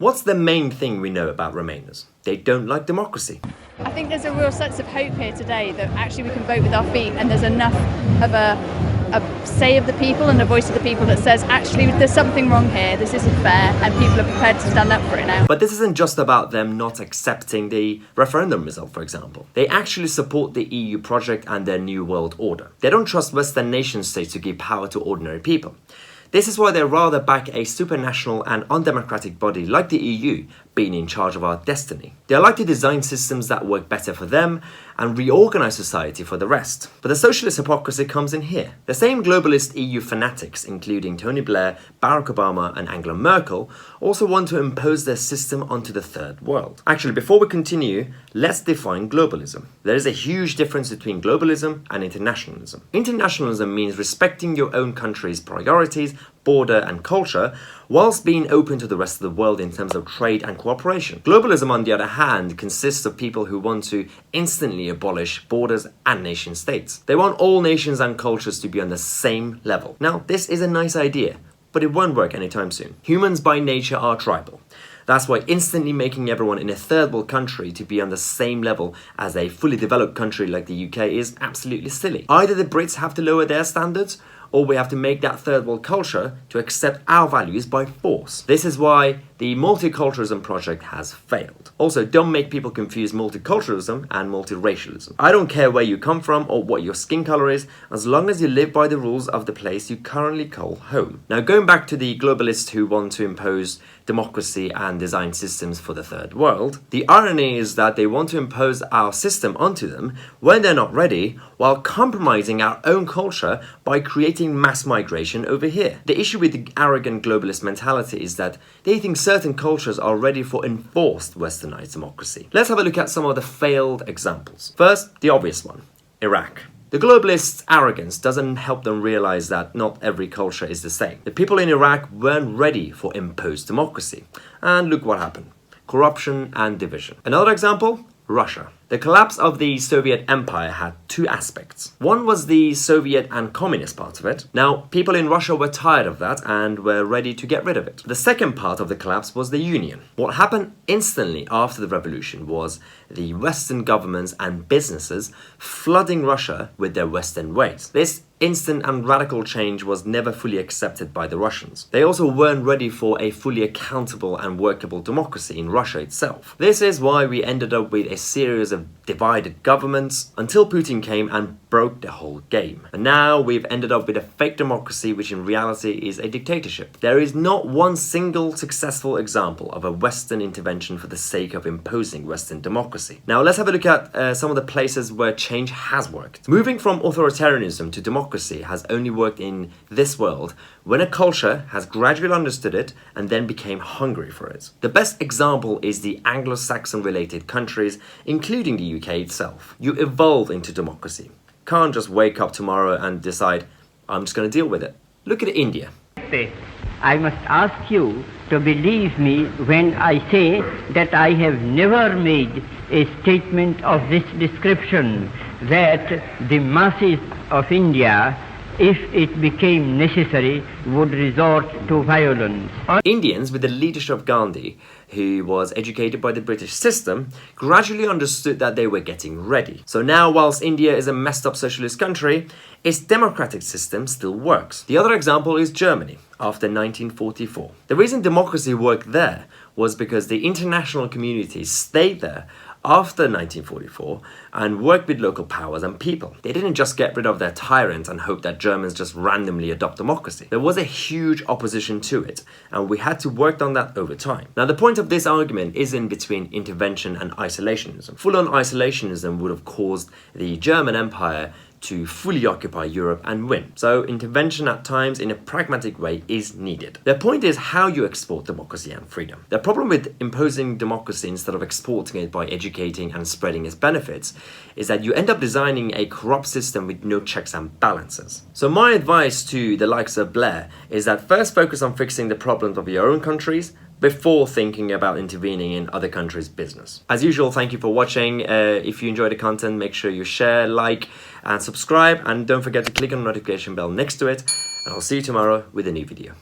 What's the main thing we know about Remainers? They don't like democracy. I think there's a real sense of hope here today that actually we can vote with our feet, and there's enough of a say of the people and a voice of the people that says actually there's something wrong here, this isn't fair, and people are prepared to stand up for it now. But this isn't just about them not accepting the referendum result, for example. They actually support the EU project and their new world order. They don't trust Western nation states to give power to ordinary people. This is why they rather back a supranational and undemocratic body like the EU being in charge of our destiny. They like to design systems that work better for them and reorganize society for the rest. But the socialist hypocrisy comes in here. The same globalist EU fanatics, including Tony Blair, Barack Obama and Angela Merkel, also want to impose their system onto the third world. Actually, before we continue, let's define globalism. There is a huge difference between globalism and internationalism. Internationalism means respecting your own country's priorities, border and culture, whilst being open to the rest of the world in terms of trade and cooperation. Globalism, on the other hand, consists of people who want to instantly abolish borders and nation states. They want all nations and cultures to be on the same level. Now, this is a nice idea, but it won't work anytime soon. Humans by nature are tribal. That's why instantly making everyone in a third world country to be on the same level as a fully developed country like the UK is absolutely silly. Either the Brits have to lower their standards, or we have to make that third world culture to accept our values by force. This is why the multiculturalism project has failed. Also, don't make people confuse multiculturalism and multiracialism. I don't care where you come from or what your skin color is, as long as you live by the rules of the place you currently call home. Now, going back to the globalists who want to impose democracy and design systems for the third world, the irony is that they want to impose our system onto them when they're not ready, while compromising our own culture by creating mass migration over here. The issue with the arrogant globalist mentality is that they think certain cultures are ready for enforced westernized democracy. Let's have a look at some of the failed examples. First, the obvious one, Iraq. The globalists' arrogance doesn't help them realize that not every culture is the same. The people in Iraq weren't ready for imposed democracy. And look what happened. Corruption and division. Another example, Russia. The collapse of the Soviet Empire had two aspects. One was the Soviet and communist part of it. Now, people in Russia were tired of that and were ready to get rid of it. The second part of the collapse was the Union. What happened instantly after the revolution was the Western governments and businesses flooding Russia with their Western ways. This instant and radical change was never fully accepted by the Russians. They also weren't ready for a fully accountable and workable democracy in Russia itself. This is why we ended up with a series of divided governments until Putin came and broke the whole game. And now we've ended up with a fake democracy which in reality is a dictatorship. There is not one single successful example of a Western intervention for the sake of imposing Western democracy. Now let's have a look at some of the places where change has worked. Moving from authoritarianism to democracy has only worked in this world when a culture has gradually understood it and then became hungry for it. The best example is the Anglo-Saxon related countries, including the UK itself. You evolve into democracy. Can't just wake up tomorrow and decide, I'm just going to deal with it. Look at India. I must ask you to believe me when I say that I have never made a statement of this description, that the masses of India, if it became necessary, would resort to violence. Indians, with the leadership of Gandhi, who was educated by the British system, gradually understood that they were getting ready. So now, whilst India is a messed up socialist country, its democratic system still works. The other example is Germany, after 1944. The reason democracy worked there was because the international community stayed there after 1944 and worked with local powers and people. They didn't just get rid of their tyrants and hope that Germans just randomly adopt democracy. There was a huge opposition to it, and we had to work on that over time. Now, the point of this argument isn't between intervention and isolationism. Full-on isolationism would have caused the German Empire to fully occupy Europe and win. So intervention at times in a pragmatic way is needed. The point is how you export democracy and freedom. The problem with imposing democracy instead of exporting it by educating and spreading its benefits is that you end up designing a corrupt system with no checks and balances. So my advice to the likes of Blair is that first focus on fixing the problems of your own countries before thinking about intervening in other countries' business. As usual, thank you for watching. If you enjoy the content, make sure you share, like, and subscribe. And don't forget to click on the notification bell next to it. And I'll see you tomorrow with a new video.